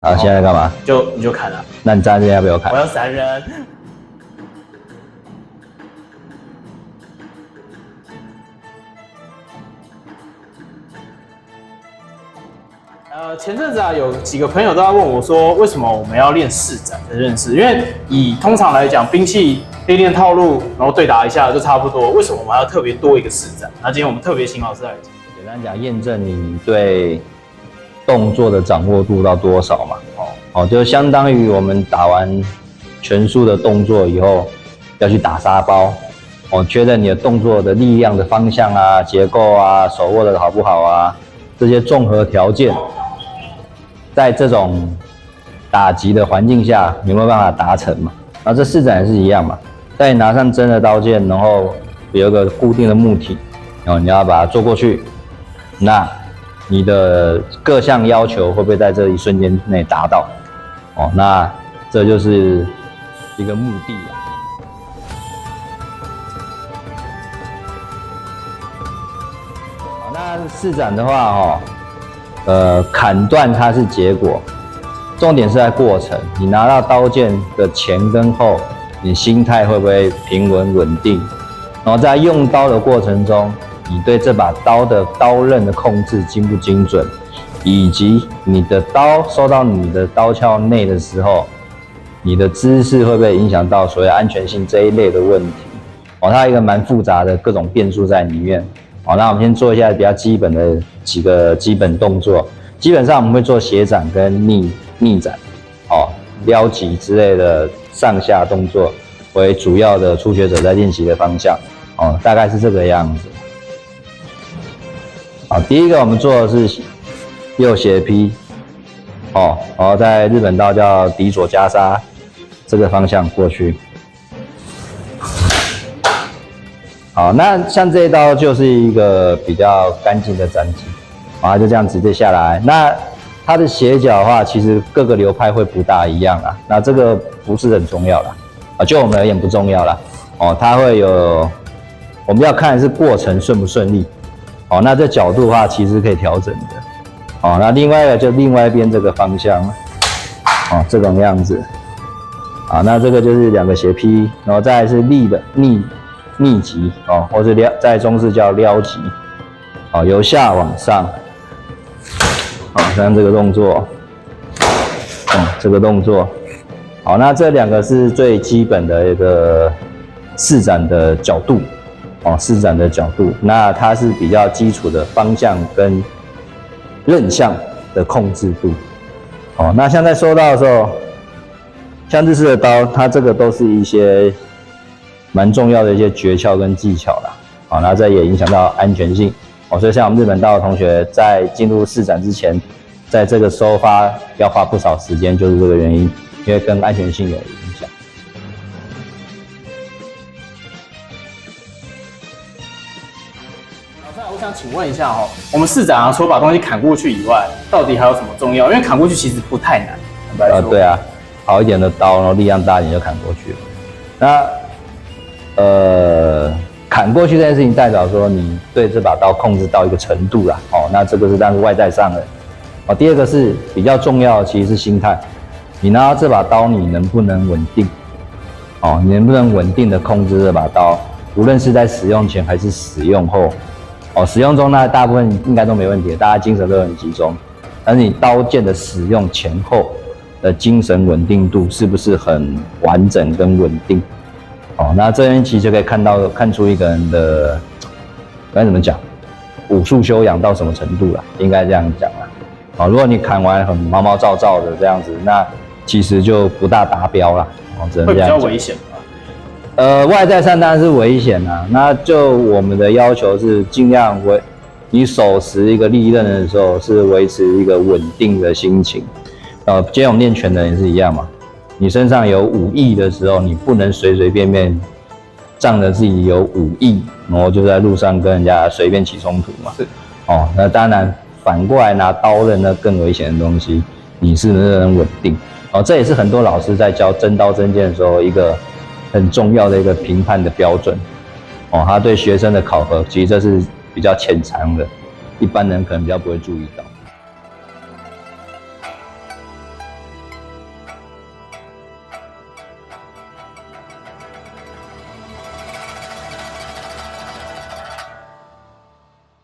啊，现在干嘛？你就砍了。那你站在这边要不要砍？我要闪人。前阵子啊，有几个朋友都在问我说，为什么我们要练试斩的认识？因为通常来讲，兵器练套路，然后对打一下就差不多。为什么我们还要特别多一个试斩？那今天我们特别请老师来讲。简单讲，验证你对动作的掌握度到多少嘛？就相当于我们打完拳术的动作以后，要去打沙包。确认你的动作的力量的方向啊、结构啊、手握的好不好啊，这些综合条件。在这种打击的环境下，有没有办法达成嘛？然后这试斩也是一样嘛，在你拿上真的刀剑，然后有一个固定的木体，然后你要把它做过去，那你的各项要求会不会在这一瞬间内达到？那这就是一个目的啊。好，那试斩的话，砍断它是结果，重点是在过程。你拿到刀剑的前跟后，你心态会不会平稳稳定？然后在用刀的过程中，你对这把刀的刀刃的控制精不精准，以及你的刀收到你的刀鞘内的时候，你的姿势会不会影响到所谓安全性这一类的问题？它有一个蛮复杂的各种变数在里面。那我们先做一下比较基本的几个基本动作。基本上我们会做斜斩跟逆斩，撩击之类的上下动作为主要的初学者在练习的方向。大概是这个样子。好，第一个我们做的是右斜劈，然后在日本刀叫敌左加杀，这个方向过去。好，那像这一刀就是一个比较干净的斩击，它就这样直接下来。那它的斜角的话，其实各个流派会不大一样啦。那这个不是很重要啦，就我们而言不重要啦。它会有，我们要看的是过程顺不顺利。那这角度的话，其实可以调整的。那另外一个就另外一边这个方向，这种样子。那这个就是两个斜劈，然后再来是逆击或是在中式叫撩击，由下往上，像这个动作，这个动作，好，那这两个是最基本的一个试斩的角度，试斩的角度，那它是比较基础的方向跟刃向的控制度，那像在收刀的时候，像日式的刀，它这个都是一些蛮重要的一些诀窍跟技巧啦，然后这也影响到安全性，所以像我们日本刀的同学在进入试斩之前，在这个收发要花不少时间，就是这个原因，因为跟安全性有影响。老师，我想请问一下我们试斩除了把东西砍过去以外，到底还有什么重要？因为砍过去其实不太难，对啊，好一点的刀，然后力量大一点就砍过去了。那砍过去这件事情代表说你对这把刀控制到一个程度啦，那这个是当然外在上的。第二个是比较重要的，其实是心态。你拿到这把刀，你能不能稳定？你能不能稳定的控制这把刀？无论是在使用前还是使用后，使用中那大部分应该都没问题，大家精神都很集中。但是你刀剑的使用前后的精神稳定度是不是很完整跟稳定？那这边其实就可以看出一个人的该怎么讲，武术修养到什么程度啦，应该这样讲啦。如果你砍完很毛毛躁躁的这样子，那其实就不大达标啦，只能这样讲。会比较危险吧？外在上当然是危险啦，那就我们的要求是尽量你手持一个利刃的时候是维持一个稳定的心情。今天我们练拳的也是一样嘛。你身上有武艺的时候，你不能随随便便仗着自己有武艺，然后就在路上跟人家随便起冲突嘛。那当然反过来拿刀刃那更危险的东西，你是能不能稳定？这也是很多老师在教真刀真剑的时候一个很重要的一个评判的标准。他对学生的考核，其实这是比较潜藏的，一般人可能比较不会注意到。